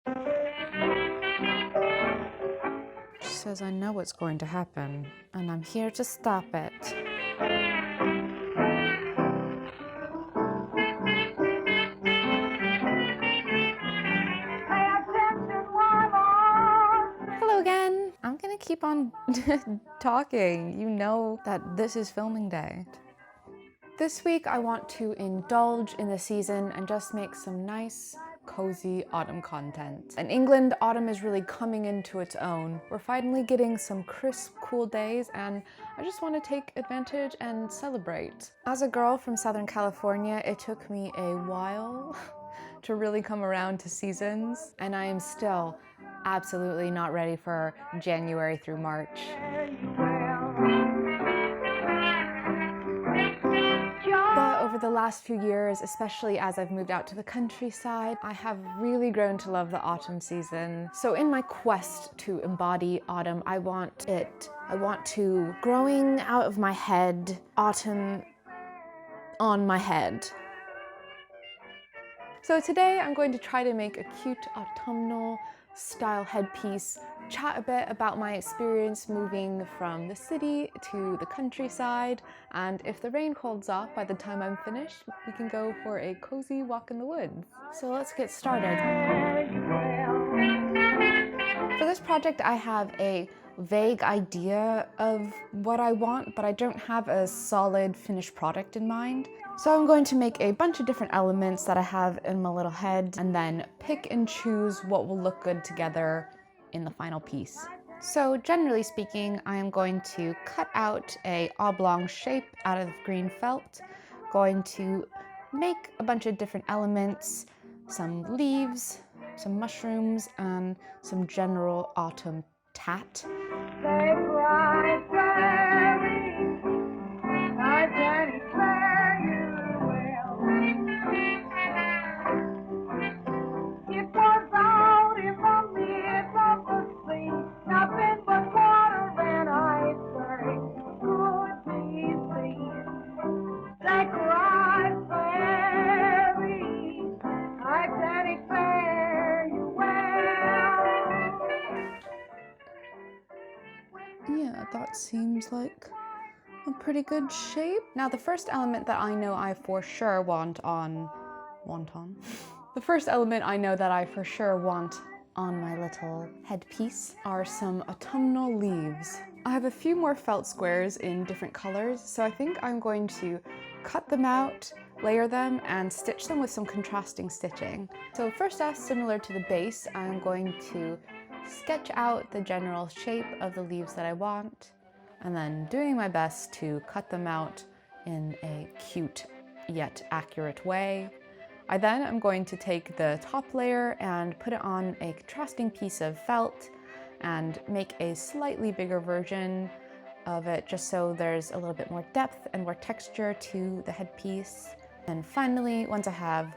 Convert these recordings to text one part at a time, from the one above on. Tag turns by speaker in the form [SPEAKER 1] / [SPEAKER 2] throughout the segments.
[SPEAKER 1] She says I know what's going to happen, and I'm here to stop it. Hello again. I'm gonna keep on talking. You know that this is filming day. This week I want to indulge in the season and just make some nice, cozy autumn content. In England, autumn is really coming into its own. We're finally getting some crisp, cool days, and I just want to take advantage and celebrate. As a girl from Southern California, it took me a while to really come around to seasons, and I am still absolutely not ready for January through March. But over the last few years, especially as I've moved out to the countryside, I have really grown to love the autumn season. So in my quest to embody autumn, I want to growing out of my head, autumn on my head. So today I'm going to try to make a cute autumnal style headpiece, chat a bit about my experience moving from the city to the countryside, and if the rain holds off by the time I'm finished, we can go for a cozy walk in the woods. So let's get started. For this project, I have a vague idea of what I want, but I don't have a solid finished product in mind. So I'm going to make a bunch of different elements that I have in my little head and then pick and choose what will look good together in the final piece. So generally speaking, I am going to cut out an oblong shape out of green felt, going to make a bunch of different elements, some leaves, some mushrooms, and some general autumn tat. Yeah, that seems like a pretty good shape. Now the first element that I know I for sure want on the first element I know that I for sure want on my little headpiece are some autumnal leaves. I have a few more felt squares in different colors, so I think I'm going to cut them out, layer them, and stitch them with some contrasting stitching. So first off, similar to the base, I'm going to sketch out the general shape of the leaves that I want, and then doing my best to cut them out in a cute yet accurate way. I then am going to take the top layer and put it on a contrasting piece of felt and make a slightly bigger version of it just so there's a little bit more depth and more texture to the headpiece. And finally, once I have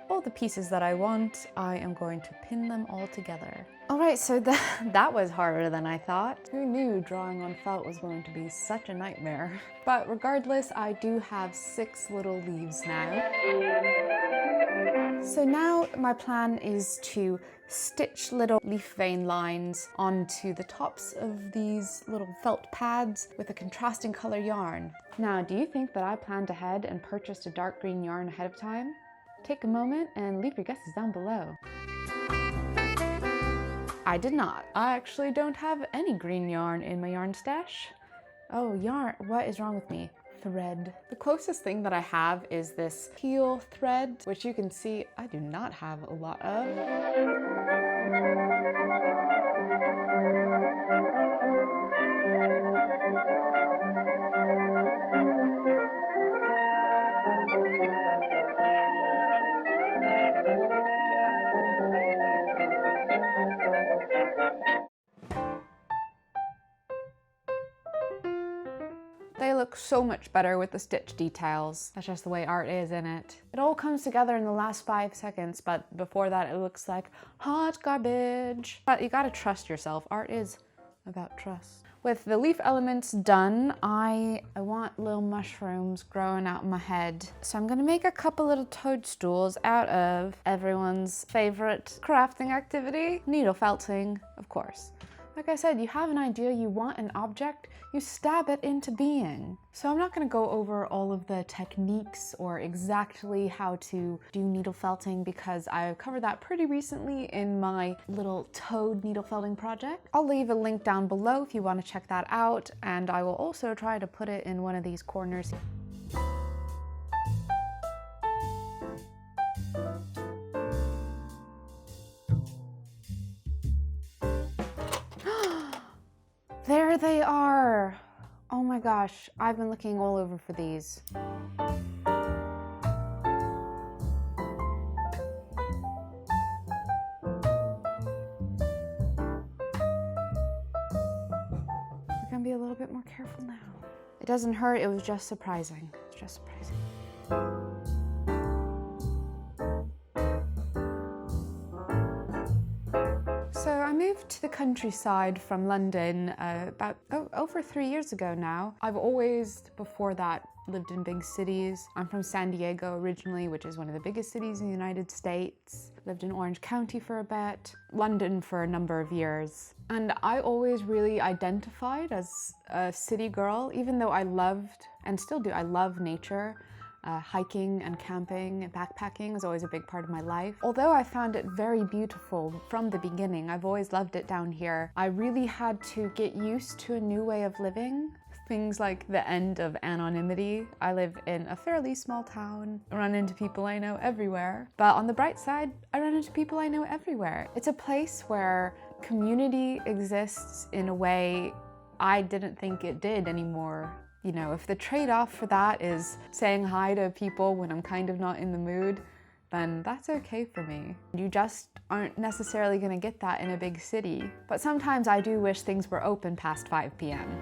[SPEAKER 1] all the pieces that I want, I am going to pin them all together. All right, so that was harder than I thought. Who knew drawing on felt was going to be such a nightmare? But regardless, I do have 6 little leaves now. So now my plan is to stitch little leaf vein lines onto the tops of these little felt pads with a contrasting color yarn. Now, do you think that I planned ahead and purchased a dark green yarn ahead of time? Take a moment and leave your guesses down below. I did not. I actually don't have any green yarn in my yarn stash. Oh, yarn, what is wrong with me? Thread. The closest thing that I have is this peel thread, which you can see I do not have a lot of. They look so much better with the stitch details. That's just the way art is, isn't it? It all comes together in the last 5 seconds, but before that it looks like hot garbage. But you gotta trust yourself. Art is about trust. With the leaf elements done, I want little mushrooms growing out my head. So I'm gonna make a couple little toadstools out of everyone's favorite crafting activity, needle felting, of course. Like I said, you have an idea, you want an object, you stab it into being. So I'm not gonna go over all of the techniques or exactly how to do needle felting because I covered that pretty recently in my little toad needle felting project. I'll leave a link down below if you wanna check that out, and I will also try to put it in one of these corners. There they are! Oh my gosh, I've been looking all over for these. They're gonna be a little bit more careful now. It doesn't hurt, it was just surprising. It's just surprising. So I moved to the countryside from London about over 3 years ago now. I've always, before that, lived in big cities. I'm from San Diego originally, which is one of the biggest cities in the United States. Lived in Orange County for a bit, London for a number of years. And I always really identified as a city girl, even though I loved, and still do, I love nature. Hiking and camping and backpacking was always a big part of my life. Although I found it very beautiful from the beginning, I've always loved it down here. I really had to get used to a new way of living. Things like the end of anonymity. I live in a fairly small town, run into people I know everywhere. But on the bright side, I run into people I know everywhere. It's a place where community exists in a way I didn't think it did anymore. You know, if the trade-off for that is saying hi to people when I'm kind of not in the mood, then that's okay for me. You just aren't necessarily gonna get that in a big city. But sometimes I do wish things were open past 5 p.m.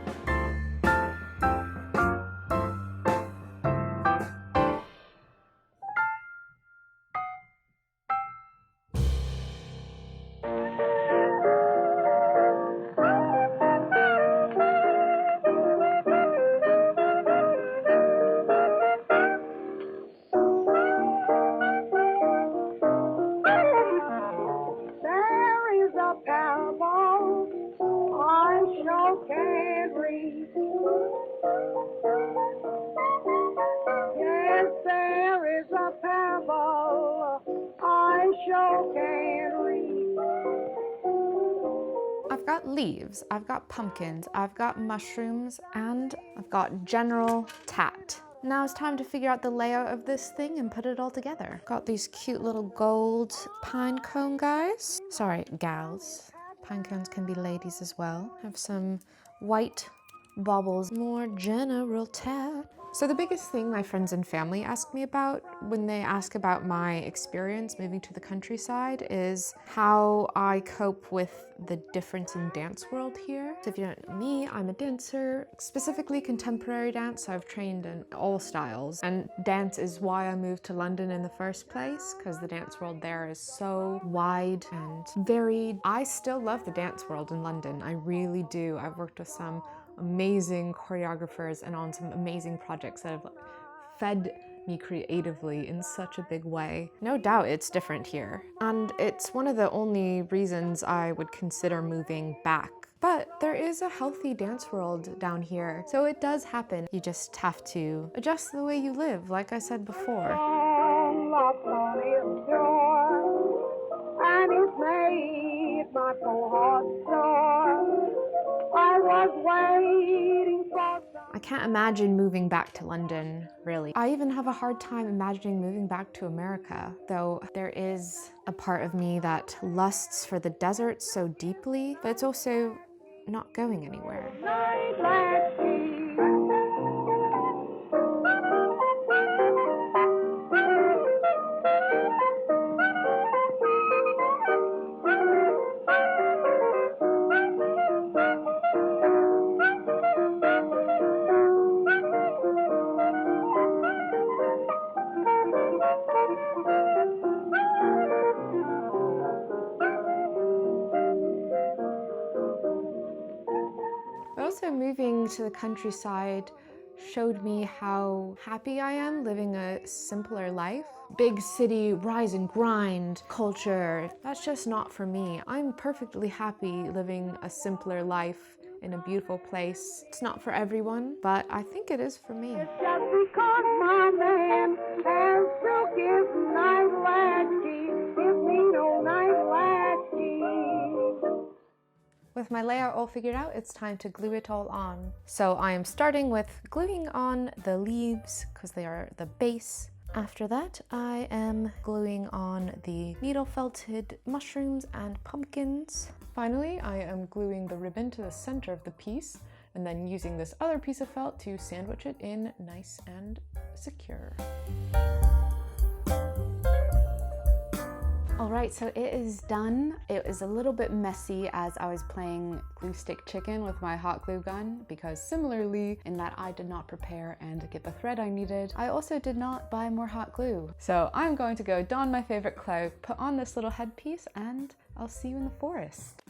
[SPEAKER 1] I've got leaves, I've got pumpkins, I've got mushrooms, and I've got general tat. Now it's time to figure out the layout of this thing and put it all together. Got these cute little gold pine cone guys. Sorry, gals. Pine cones can be ladies as well. Have some white baubles, more general tat. So the biggest thing my friends and family ask me about when they ask about my experience moving to the countryside is how I cope with the difference in dance world here. So if you don't know me, I'm a dancer, specifically contemporary dance. So I've trained in all styles, and dance is why I moved to London in the first place, because the dance world there is so wide and varied. I still love the dance world in London, I really do. I've worked with some amazing choreographers and on some amazing projects that have fed me creatively in such a big way. No doubt it's different here. And it's one of the only reasons I would consider moving back. But there is a healthy dance world down here. So it does happen. You just have to adjust the way you live, like I said before. And it's made my poor heart sore. I was waiting for I can't imagine moving back to London, really. I even have a hard time imagining moving back to America, though there is a part of me that lusts for the desert so deeply, but it's also not going anywhere. also moving to the countryside showed me how happy I am living a simpler life. Big city, rise and grind culture, that's just not for me. I'm perfectly happy living a simpler life in a beautiful place. It's not for everyone, but I think it is for me.
[SPEAKER 2] It's just because my man has silk his nice latchkey, gives me no nice latchkey.
[SPEAKER 1] With my layout all figured out, it's time to glue it all on. So I am starting with gluing on the leaves because they are the base. After that, I am gluing on the needle felted mushrooms and pumpkins. Finally, I am gluing the ribbon to the center of the piece and then using this other piece of felt to sandwich it in nice and secure. Alright, so it is done. It was a little bit messy as I was playing glue stick chicken with my hot glue gun because similarly in that I did not prepare and get the thread I needed, I also did not buy more hot glue. So I'm going to go don my favorite cloak, put on this little headpiece, and I'll see you in the forest.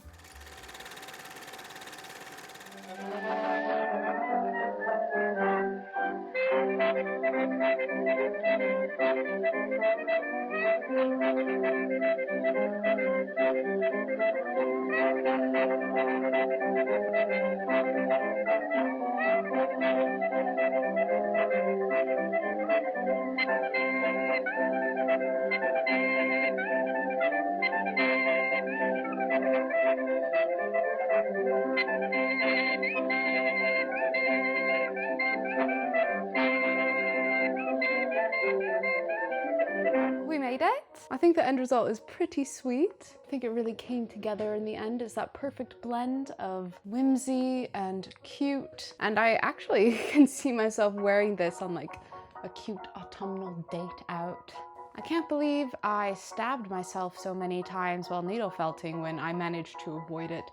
[SPEAKER 1] We made it! I think the end result is pretty sweet. I think it really came together in the end. It's that perfect blend of whimsy and cute. And I actually can see myself wearing this on like a cute autumnal date out. I can't believe I stabbed myself so many times while needle felting when I managed to avoid it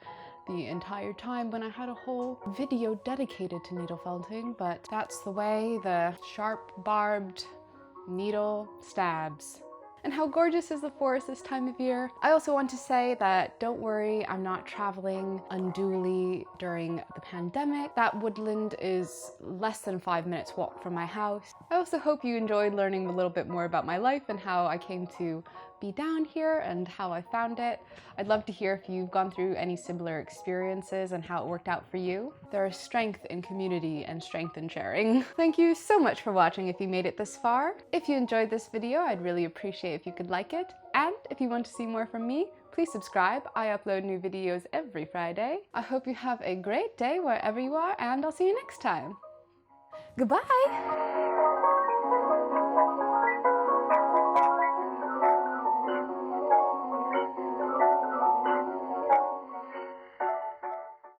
[SPEAKER 1] the entire time when I had a whole video dedicated to needle felting, but that's the way the sharp barbed needle stabs. And how gorgeous is the forest this time of year? I also want to say that don't worry, I'm not traveling unduly during the pandemic. That woodland is less than 5 minutes walk from my house. I also hope you enjoyed learning a little bit more about my life and how I came to be down here and how I found it. I'd love to hear if you've gone through any similar experiences and how it worked out for you. There is strength in community and strength in sharing. Thank you so much for watching if you made it this far. If you enjoyed this video, I'd really appreciate if you could like it. And if you want to see more from me, please subscribe. I upload new videos every Friday. I hope you have a great day wherever you are, and I'll see you next time. Goodbye!